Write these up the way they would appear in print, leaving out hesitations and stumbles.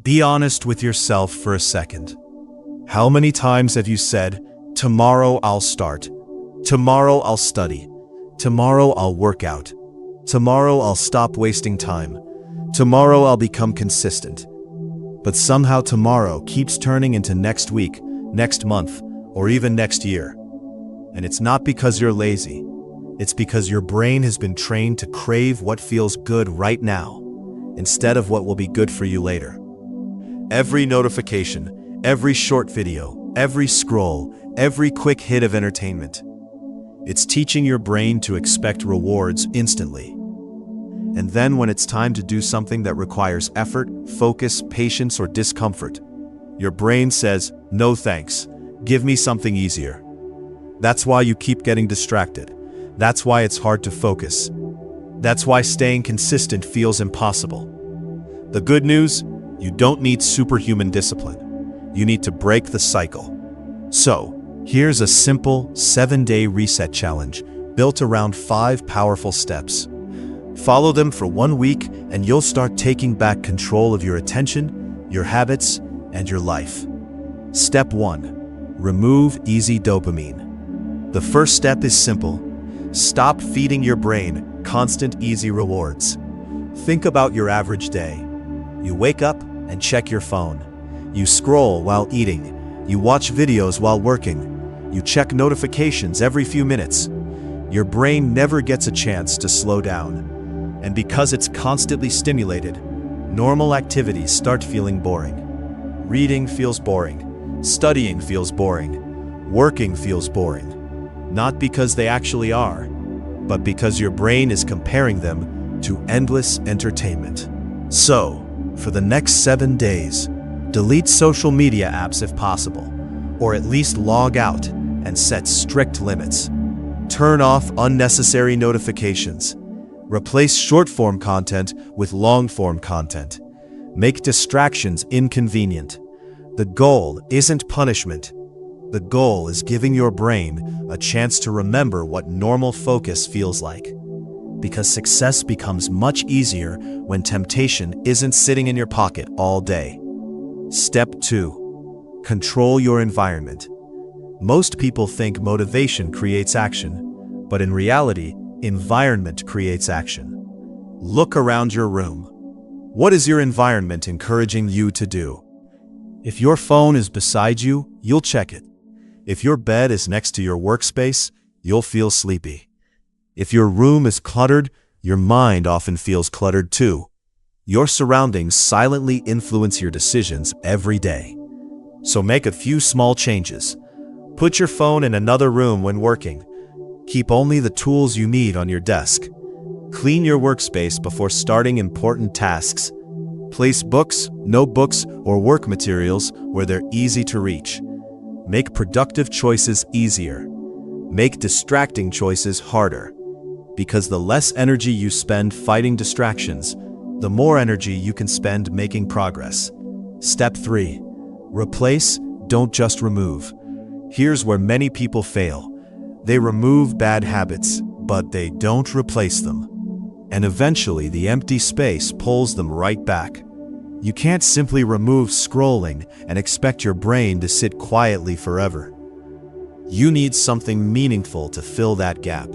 Be honest with yourself for a second. How many times have you said, "Tomorrow I'll start. Tomorrow I'll study. Tomorrow I'll work out. Tomorrow I'll stop wasting time. Tomorrow I'll become consistent." But somehow tomorrow keeps turning into next week, next month, or even next year. And it's not because you're lazy. It's because your brain has been trained to crave what feels good right now, instead of what will be good for you later. Every notification, every short video, every scroll, every quick hit of entertainment. It's teaching your brain to expect rewards instantly. And then when it's time to do something that requires effort, focus, patience, or discomfort, your brain says, "No thanks, give me something easier." That's why you keep getting distracted. That's why it's hard to focus. That's why staying consistent feels impossible. The good news, you don't need superhuman discipline. You need to break the cycle. So, here's a simple 7-day reset challenge built around 5 powerful steps. Follow them for 1 week and you'll start taking back control of your attention, your habits, and your life. Step 1. Remove easy dopamine. The first step is simple. Stop feeding your brain constant easy rewards. Think about your average day. You wake up and check your phone. You scroll while eating. You watch videos while working. You check notifications every few minutes. Your brain never gets a chance to slow down. And because it's constantly stimulated, normal activities start feeling boring. Reading feels boring. Studying feels boring. Working feels boring. Not because they actually are, but because your brain is comparing them to endless entertainment. So, for the next 7 days, delete social media apps if possible, or at least log out and set strict limits. Turn off unnecessary notifications. Replace short-form content with long-form content. Make distractions inconvenient. The goal isn't punishment. The goal is giving your brain a chance to remember what normal focus feels like. Because success becomes much easier when temptation isn't sitting in your pocket all day. Step 2. Control your environment. Most people think motivation creates action, but in reality, environment creates action. Look around your room. What is your environment encouraging you to do? If your phone is beside you, you'll check it. If your bed is next to your workspace, you'll feel sleepy. If your room is cluttered, your mind often feels cluttered too. Your surroundings silently influence your decisions every day. So make a few small changes. Put your phone in another room when working. Keep only the tools you need on your desk. Clean your workspace before starting important tasks. Place books, notebooks, or work materials where they're easy to reach. Make productive choices easier. Make distracting choices harder. Because the less energy you spend fighting distractions, the more energy you can spend making progress. Step 3. Replace, don't just remove. Here's where many people fail. They remove bad habits, but they don't replace them. And eventually the empty space pulls them right back. You can't simply remove scrolling and expect your brain to sit quietly forever. You need something meaningful to fill that gap.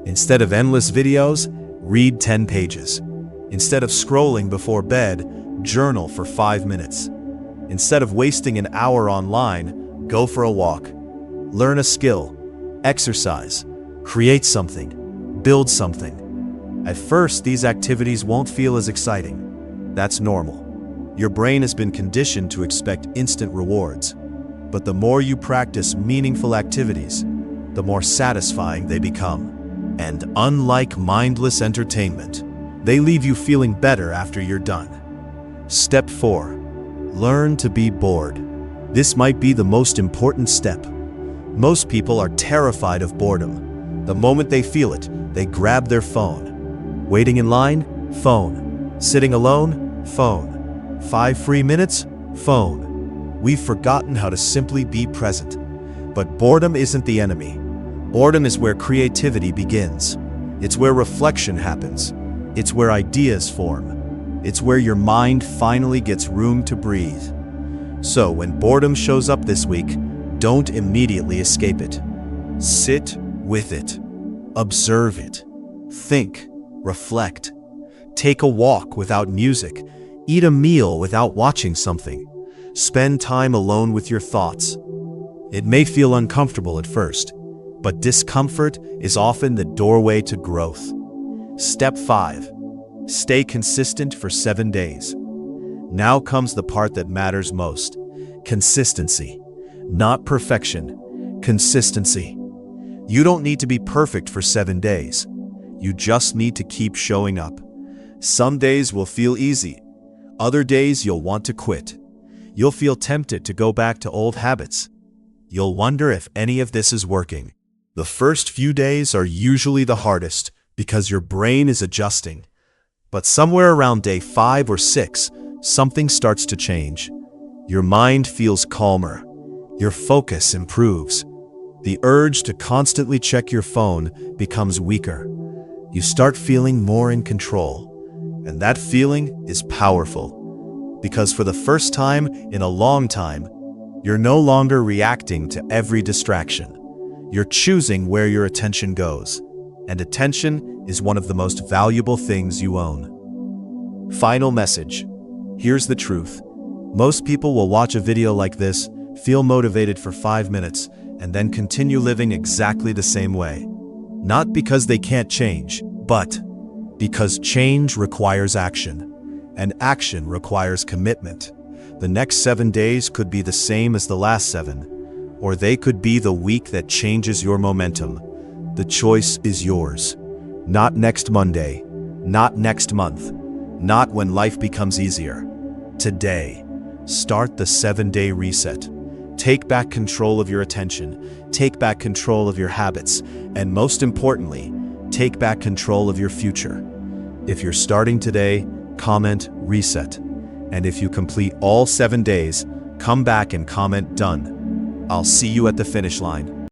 Instead of endless videos, read 10 pages. Instead of scrolling before bed, journal for 5 minutes. Instead of wasting an hour online, go for a walk. Learn a skill. Exercise. Create something. Build something. At first, these activities won't feel as exciting. That's normal. Your brain has been conditioned to expect instant rewards. But the more you practice meaningful activities, the more satisfying they become. And unlike mindless entertainment, they leave you feeling better after you're done. Step 4. Learn to be bored. This might be the most important step. Most people are terrified of boredom. The moment they feel it, they grab their phone. Waiting in line? Phone. Sitting alone? Phone. 5 free minutes? Phone. We've forgotten how to simply be present. But boredom isn't the enemy. Boredom is where creativity begins. It's where reflection happens. It's where ideas form. It's where your mind finally gets room to breathe. So when boredom shows up this week, don't immediately escape it. Sit with it. Observe it. Think. Reflect. Take a walk without music. Eat a meal without watching something. Spend time alone with your thoughts. It may feel uncomfortable at first, but discomfort is often the doorway to growth. Step 5. Stay consistent for 7 days. Now comes the part that matters most. Consistency. Not perfection. Consistency. You don't need to be perfect for 7 days. You just need to keep showing up. Some days will feel easy. Other days you'll want to quit. You'll feel tempted to go back to old habits. You'll wonder if any of this is working. The first few days are usually the hardest because your brain is adjusting. But somewhere around day 5 or 6, something starts to change. Your mind feels calmer. Your focus improves. The urge to constantly check your phone becomes weaker. You start feeling more in control. And that feeling is powerful. Because for the first time in a long time, you're no longer reacting to every distraction. You're choosing where your attention goes. And attention is one of the most valuable things you own. Final message. Here's the truth. Most people will watch a video like this, feel motivated for 5 minutes, and then continue living exactly the same way. Not because they can't change, but because change requires action, and action requires commitment. The next 7 days could be the same as the last 7, or they could be the week that changes your momentum. The choice is yours. Not next Monday, not next month, not when life becomes easier. Today, start the 7-day reset. Take back control of your attention, take back control of your habits, and most importantly, take back control of your future. If you're starting today, comment reset. And if you complete all 7 days, come back and comment done. I'll see you at the finish line.